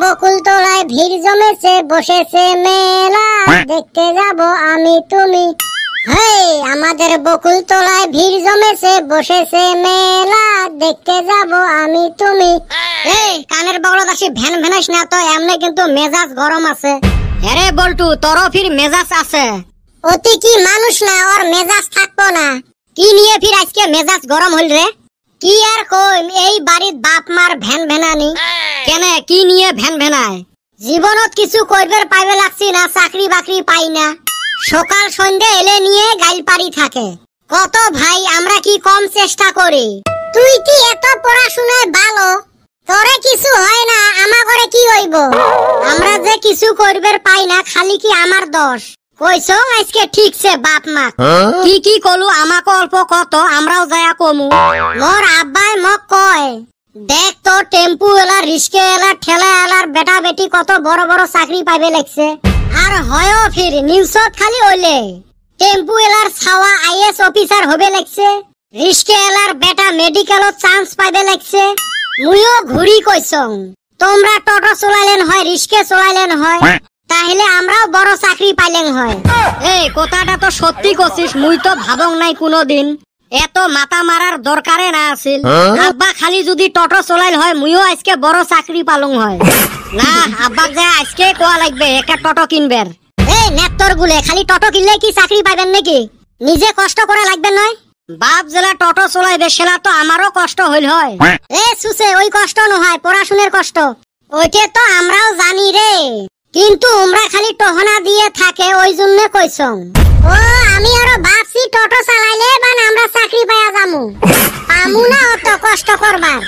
বকুল তলায় ভিড় জমেছে, বসেছে মেলা, দেখতে যাব আমি তুমি। হেই, আমাদের বকুল তলায় ভিড় জমেছে, বসেছে মেলা, দেখতে যাব আমি তুমি। এই কানের বগলত আসি ভ্যান ভ্যানাস না তো, এমনি কিন্তু মেজাজ গরম আছে। আরে বল্টু, তোরও ফির মেজাজ আছে? অতি কি মানুষ না, ওর মেজাজ থাকবো না? কি নিয়ে ফির আজকে মেজাজ গরম হইল রে? কি আর কইম, এই বাড়ির বাপ মার ভ্যান ভ্যানানি। কেন, কি নিয়ে ভ্যান ভ্যানায়? জীবনত কিছু করবার পাইবে লাগছি না, চাকরি বাকরি পাই না, সকাল সন্ধ্যা এলে নিয়ে গাইল পারি থাকে। কত ভাই, আমরা কি কম চেষ্টা করি? তুই কি এত পড়াশোনায় ভালো, তোরে কিছু হয় না, আমা করে কি হইব? আমরা যে কিছু করবার পাই না, খালি কি আমার দোষ? কইছো আজকে ঠিকছে বাপ মা। কি কি কলু আমাকে অল্প কত, আমরাও যায়া কমু। মোর আব্বাই মক কয়, দেখ তো টেম্পু এলা, রিস্কে এলা, ঠেলা এলার বেটা বেটি কত বড় বড় চাকরি পাইবে লাগছে। আর হয়ও ফির নিউজত খালি হইলে টেম্পু এলার ছাওয়া আইএস অফিসার হবে লাগছে, রিস্কে এলার বেটা মেডিকেলত চান্স পাইবে লাগছে। মুইও ঘুরি কইছং, তোমরা টোটো চলাইলেন হয়, রিস্কে চলাইলেন হয়, তাহলে আমরাও বড় চাকরি পাইলেন হয়। এই কথাটা তো সত্যি কছিস, মুই তো ভাবং নাই কোনোদিন। এত মাথা মারার দরকারে না আছিল। আব্বা খালি যদি টোটো চলাইল হয়, মুইও আজকে বড় চাকরি পালং হয়। না, আব্বাক যে আজকে কোয়া লাগবে একটা টোটো কিনবের। এই নেত্তর গুলে খালি টোটো কিনলে কি চাকরি পাইবেন নাকি? নিজে কষ্ট করা লাগবে নয়? বাপ জেলা টোটো চলাইবে, সেলা তো আমারও কষ্ট হইল হয়। এ সুসে, ওই কষ্ট নহয়, পড়াশুনের কষ্ট। ওইটা তো আমরাও জানি রে, কিন্তু ওমরা খালি টহনা দিয়ে থাকে, ওই জন্য কইছং। ও আমি আরো ভাবছি টোটো চালাইলে বান আমরা চাকরি পাইয়া যামু। পামু না অত কষ্ট করবার,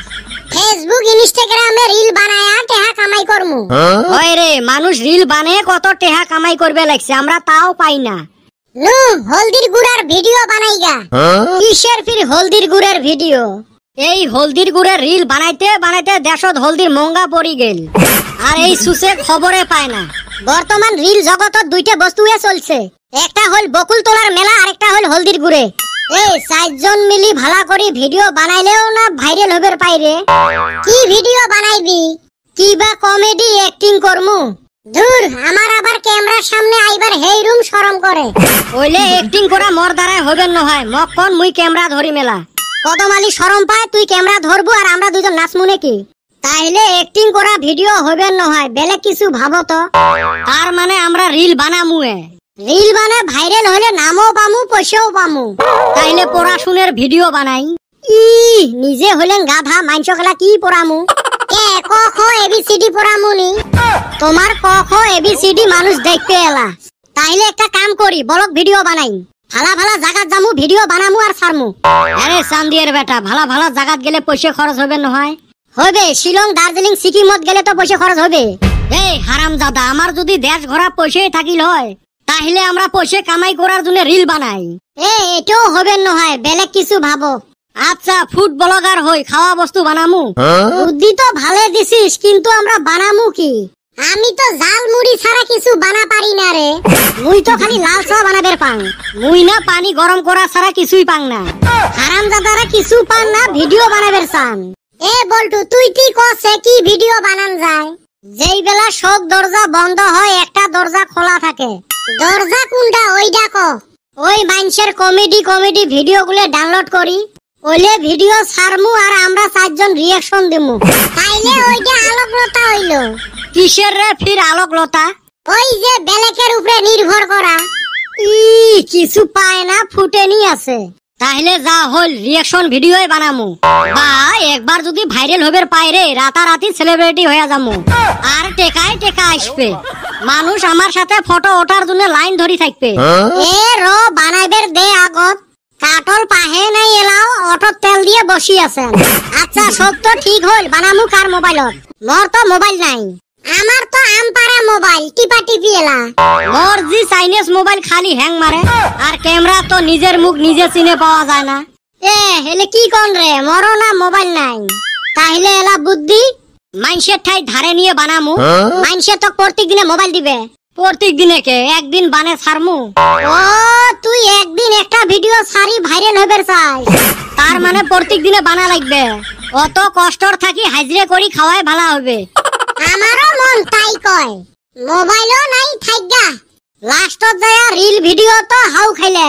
ফেসবুক ইনস্টাগ্রামে রিল বানায়া টেহা কামাই করমু। হয় রে, মানুষ রিল বানিয়ে কত টেহা কামাই করবে লাগছে, আমরা তাও পাই না। নু হলদির গুড়ার ভিডিও বানাইগা। কিসের ফির হলদির গুড়ের ভিডিও? এই হলদির গুড়ের রিল বানাইতে বানাইতে দেশত হলদির মঙ্গা পড়ি গেল, আর এই সুসে খবরে পায় না। বর্তমান রিল জগতত দুইটা বস্তুয়ে চলছে, একটা হল বকুল তোলার মেলা, আর একটা হল হলদির গুড়ে। এই চারজন মিলি ভালা করি ভিডিও বানাইলেও না ভাইরাল হবের পাইরে। কি ভিডিও বানাইবি? কিবা কমেডি অ্যাক্টিং করমু? দূর, আমার আবার ক্যামেরার সামনে আইবার হেই রুম শরম করে। ওইলে অ্যাক্টিং করা মোর দ্বারাই হবেন নহয়, মক কোন মুই ক্যামেরা ধরি মেলা। কদমালি শরম পায়, তুই ক্যামেরা ধরবো আর আমরা দুজন নাচমু নাকি? তাইলে অ্যাক্টিং করা ভিডিও হবেন নহয়, বেলেগ কিছু ভাবো তো। তার মানে আমরা রিল বানামুয়ে। রিল বানা ভাইরাল হলে নামও পামু, পয়সাও পামু। তাইলে পড়াশুনের ভিডিও বানাই। নিজে হলেন গাধা, মাইনস খেলা কি পড়ামু? কে ক খ এবিসিডি পড়ামু নি? তোমার ক খ এবিসিডি মানুষ দেখতে এলা। তাইলে একটা কাম করি, বলক ভিডিও বানাই, ভালা ভালা জায়গাত যামু, ভিডিও বানামু আর ছাড়মু। আরে চান্দিয়ের বেটা, ভালা ভালা জায়গাত গেলে পয়সা খরচ হবে নহয়? হবে, শিলং, দার্জিলিং, সিকিমত গেলে তো পয়সা খরচ হবে। এই হারাম দাদা, আমার যদি দেশ ঘোরা পয়সাই থাকিল হয়, তাহলে আমরা পয়সা কামাই করার জন্য রিল বানাই। এটাও হবে নহয়, বেলেগ কিছু ভাবো। আচ্ছা, ফুড ব্লগার হই, খাওয়া বস্তু বানামু। বুদ্ধি তো ভালো দিছিস, কিন্তু আমরা বানামু কি? আমি তো জাল মুড়ি ছাড়া কিছু বানা পারি না রে। মুই তো খালি লাল চা বানাবের পাং। মুই না পানি গরম করা ছাড়া কিছুই পাং না। হারামজাদারা কিছু পান না, ভিডিও বানাবের চান। এ বল্টু, তুই কি কছে কি ভিডিও বানান যায়? যেই বেলা সব দরজা বন্ধ হয়, একটা দরজা খোলা থাকে। দরজা কোনটা ওইটা ক। ওই মানুষের কমেডি কমেডি ভিডিও গুলো ডাউনলোড করি, ওইলে ভিডিও ছাড়মু আর আমরা চারজন রিয়াকশন দিমু। তাইলে ওইটা আলোকলতা হইল। কিসের রে ফির আলোকলতা? ওই যে বেলেকের উপরে নির্ভর করা। কিছু পায় না, ফুটেনি আছে। তাহলে যা হল, রিয়াকশন ভিডিওই বানামু। বা একবার যদি ভাইরাল হবের পাইরে, রাতারাতি সেলিব্রিটি হয়ে যামু, আর টেকায় টেকা আসবে। মানুষ আমার সাথে ফটো ওঠার জন্য লাইন ধরি থাকবে। এ র বানাইবের দে আগত, কাটল পাহে নাই এলাও, অটো তেল দিয়ে বসি আছেন। আচ্ছা, সব তো ঠিক হল, বানামু কার মোবাইলত? মোর তো মোবাইল নাই। আমার তো আমপাড়া মোবাইল, টিপা টিপি এলা। মোর জি চাইনিজ মোবাইল খালি হ্যাং মারে, আর ক্যামেরা তো নিজের মুখ নিজে চিনে পাওয়া যায় না। হেলে কি কোন রে, মরো না মোবাইল নাই। তাহলে এলা বুদ্ধি, মাইনসের ঠাই ধারে নিয়ে বানামু। মাইনসে তো প্রত্যেক দিনে মোবাইল দিবে। প্রত্যেক দিনে কে, একদিন বানে ছাড়মু। ও তুই একদিন একটা ভিডিও ছাড়ি ভাইরাল হবের চাই, তার মানে প্রত্যেক দিনে বানা লাগবে। অত কষ্টর থাকি হাজিরে করি খাওয়াই ভালো হবে। আমারও মন তাই কয় মোবাইলও নাই থাইগা লাস্টত যায় রিল ভিডিও তো হাউ খাইলে